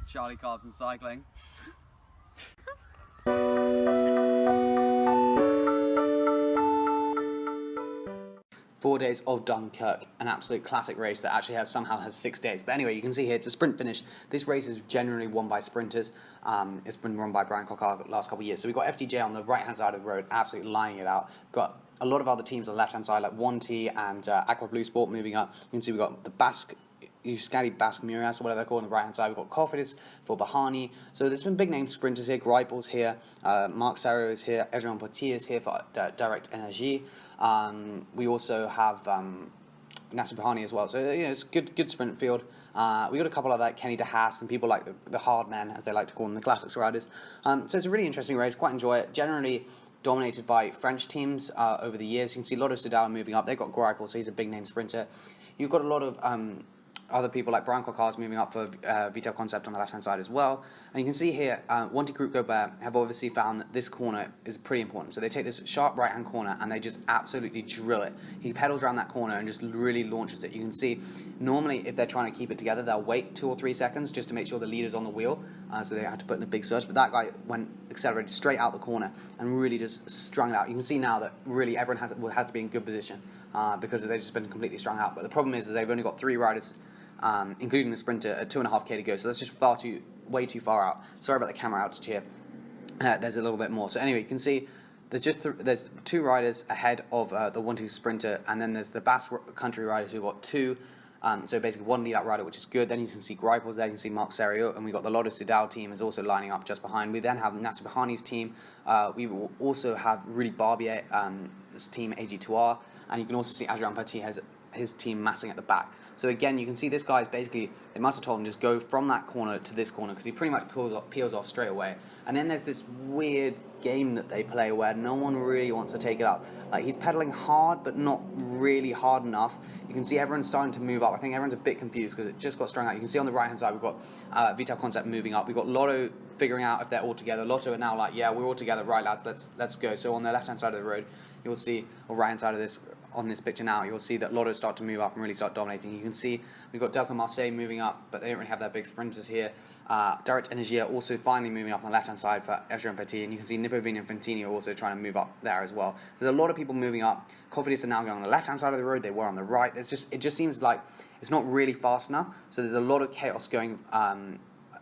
Charlie Carbs and Cycling. 4 days of Dunkerque, an absolute classic race that actually somehow has 6 days. But anyway, you can see here, it's a sprint finish. This race is generally won by sprinters. It's been run by Brian Coquard the last couple of years. So we've got FDJ on the right-hand side of the road, absolutely lining it out. We've got a lot of other teams on the left-hand side, like 1T and Aqua Blue Sport moving up. You can see we've got the Euskadi Basque Muras, or whatever they're called, on the right-hand side. We've got Cofidis for Bahani. So there's been big name sprinters here. Greipel's here. Marc Sarro is here. Adrien Petit is here for Direct Energie. We also have Nasser Bahani as well. So it's a good sprint field. We got a couple of like Kenny De Haas and people like the hard men, as they like to call them, the classics riders. So it's a really interesting race. Quite enjoy it. Generally dominated by French teams over the years. You can see Lotto Soudal moving up. They've got Greipel, so he's a big name sprinter. You've got a lot of other people like Brian Coquard moving up for Vital Concept on the left-hand side as well. And you can see here, Wanty Group Gobert have obviously found that this corner is pretty important. So they take this sharp right-hand corner and they just absolutely drill it. He pedals around that corner and just really launches it. You can see, normally if they're trying to keep it together, they'll wait 2 or 3 seconds just to make sure the leader's on the wheel. So they have to put in a big surge. But that guy accelerated straight out the corner and really just strung it out. You can see now that really everyone has to be in good position because they've just been completely strung out. But the problem is they've only got 3 riders, including the sprinter, at 2.5k to go. So that's just way too far out. Sorry about the camera outage here. There's a little bit more. So anyway, you can see there's 2 riders ahead of the 1-2 sprinter, and then there's the Basque Country riders who've got 2. So basically 1 lead-out rider, which is good. Then you can see Greipel's there, you can see Marc Sarro, and we've got the Lotto Soudal team is also lining up just behind. We then have Nasser Bahani's team. We will also have Rudy Barbier's team, AG2R, and you can also see Adrien Petit has his team massing at the back. So again, you can see this guy's basically, they must have told him just go from that corner to this corner because he pretty much peels off straight away. And then there's this weird game that they play where no one really wants to take it up. Like, he's pedaling hard but not really hard enough. You can see everyone's starting to move up. I think everyone's a bit confused because it just got strung out. You can see on the right hand side we've got Vital Concept moving up. We've got Lotto figuring out if they're all together. Lotto are now like, yeah, we're all together, right lads, let's go. So on the left hand side of the road you'll see, or right hand side of this, on this picture now, you'll see that Lotto start to move up and really start dominating. You can see we've got Delco Marseille moving up, but they don't really have their big sprinters here. Direct Energie also finally moving up on the left-hand side for Adrien Petit, and you can see Nipovini and Fantini are also trying to move up there as well. So there's a lot of people moving up. Cofidis are now going on the left-hand side of the road. They were on the right. It just seems like it's not really fast enough. So there's a lot of chaos going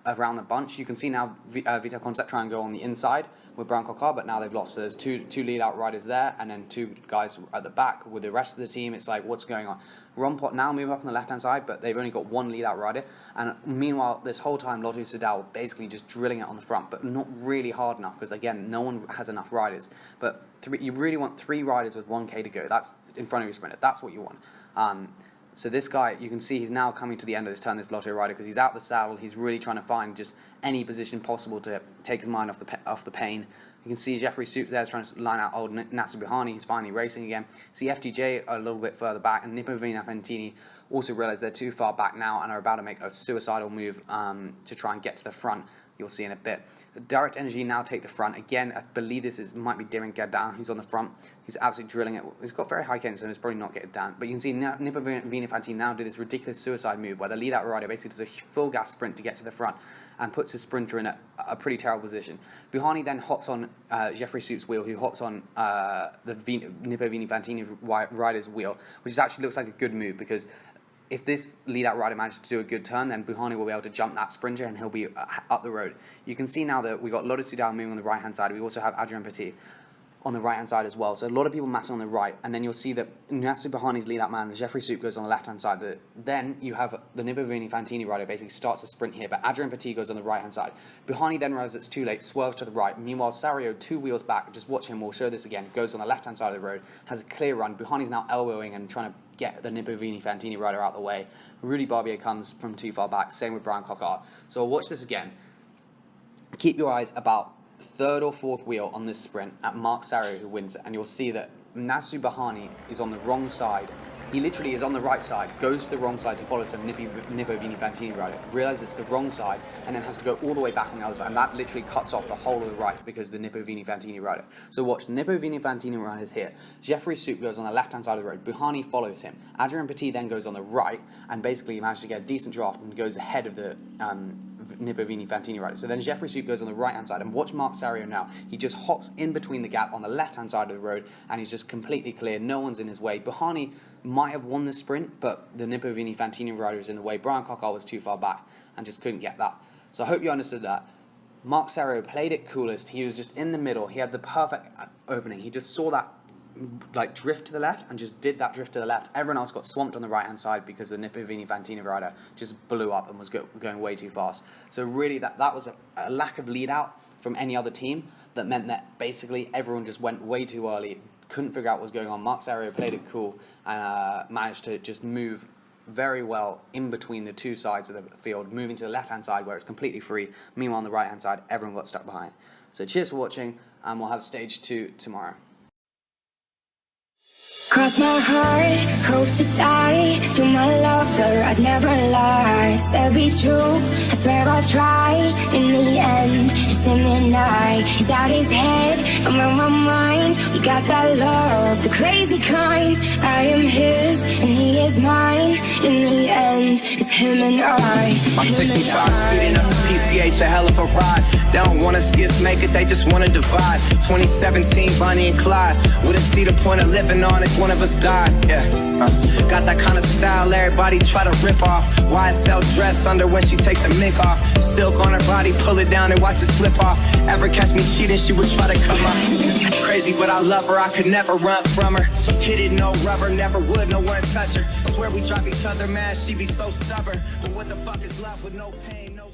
around the bunch. You can see now Vital Concept try and go on the inside with Brian Coquard, but now they've lost. So there's two lead-out riders there, and then 2 guys at the back with the rest of the team. It's like, what's going on? Rompot now moving up on the left-hand side, but they've only got 1 lead-out rider. And meanwhile, this whole time, Lotto Soudal basically just drilling it on the front, but not really hard enough because, again, no one has enough riders. But you really want 3 riders with 1k to go. That's in front of your sprinter. That's what you want. So this guy, you can see he's now coming to the end of this turn, this Lotto rider, because he's out the saddle. He's really trying to find just any position possible to take his mind off the pain. You can see Jeffrey Soup there is trying to line out old Nasser Bahani. He's finally racing again. See FDJ a little bit further back, and Nipovini and Fantini also realize they're too far back now and are about to make a suicidal move to try and get to the front. You'll see in a bit. Direct Energie now take the front. Again, I believe might be Darren Gardin who's on the front. He's absolutely drilling it. He's got very high cadence, so he's probably not getting down. But you can see Nipovini Fantini now do this ridiculous suicide move where the lead-out rider basically does a full gas sprint to get to the front and puts his sprinter in a pretty terrible position. Buhani then hops on Jeffrey Soup's wheel, who hops on the Nipovini Fantini rider's wheel, which actually looks like a good move because if this lead-out rider manages to do a good turn, then Buhani will be able to jump that sprinter and he'll be up the road. You can see now that we've got Lotto Soudal moving on the right-hand side. We also have Adrien Petit on the right-hand side as well. So a lot of people massing on the right. And then you'll see that Nasser Bahani's lead-out man, Jeffrey Soup, goes on the left-hand side. Then you have the Nipovini Fantini rider basically starts a sprint here, but Adrien Petit goes on the right-hand side. Buhani then realizes it's too late, swerves to the right. Meanwhile, Sarro, 2 wheels back, just watch him, we'll show this again, goes on the left-hand side of the road, has a clear run. Buhani's now elbowing and trying to get the Nipovini Fantini rider out the way. Rudy Barbier comes from too far back, same with Brian Coquard. So I'll watch this again. Keep your eyes about 3rd or 4th wheel on this sprint at Marc Sarro, who wins it, and you'll see that Nasser Bahani is on the wrong side. He literally is on the right side, goes to the wrong side to follow some Nipovini Fantini rider, realizes it's the wrong side, and then has to go all the way back on the other side, and that literally cuts off the whole of the right because of the Nipovini Fantini rider. So watch, the Nipovini Fantini rider is here. Jeffrey Soup goes on the left-hand side of the road. Buhani follows him. Adrien Petit then goes on the right, and basically manages to get a decent draft and goes ahead of the Nippo-Vini Fantini rider. So then Jeffrey Soup goes on the right-hand side, and watch Mark Sario now. He just hops in between the gap on the left-hand side of the road, and he's just completely clear. No one's in his way. Buhani might have won the sprint, but the Nippo-Vini Fantini rider was in the way. Brian Cockar was too far back and just couldn't get that. So I hope you understood that. Mark Sario played it coolest. He was just in the middle. He had the perfect opening. He just saw that drift to the left and just did that drift to the left. Everyone else got swamped on the right-hand side because the Nippo-Vini Fantini rider just blew up and was going way too fast. So really that was a lack of lead out from any other team that meant that basically everyone just went way too early, couldn't figure out what was going on. Mark Sario played it cool and managed to just move very well in between the two sides of the field, moving to the left-hand side where it's completely free. Meanwhile, on the right-hand side, everyone got stuck behind. So cheers for watching, and we'll have stage 2 tomorrow. Cross my heart, hope to die. To my lover, I'd never lie. Said be true, I swear I'll try. In the end, it's him and I. He's out his head, I'm on my mind. We got that love, the crazy kind. I am his, and he is mine. In the end, it's him and I. I'm 65 speeding up the PCH, a hell of a ride. They don't wanna see us make it, they just wanna divide. 2017, Bonnie and Clyde. Wouldn't see the point of living on if one of us died. Yeah, got that kind of style everybody try to rip off. YSL dress under when she take the mink off. Silk on her body, pull it down and watch it slip off. Ever catch me cheating, she would try to come up. Crazy, but I love her, I could never run from her. Hit it, no rubber, never would, no one touch her. Swear we drive each other mad, she be so stubborn. But what the fuck is love with no pain, no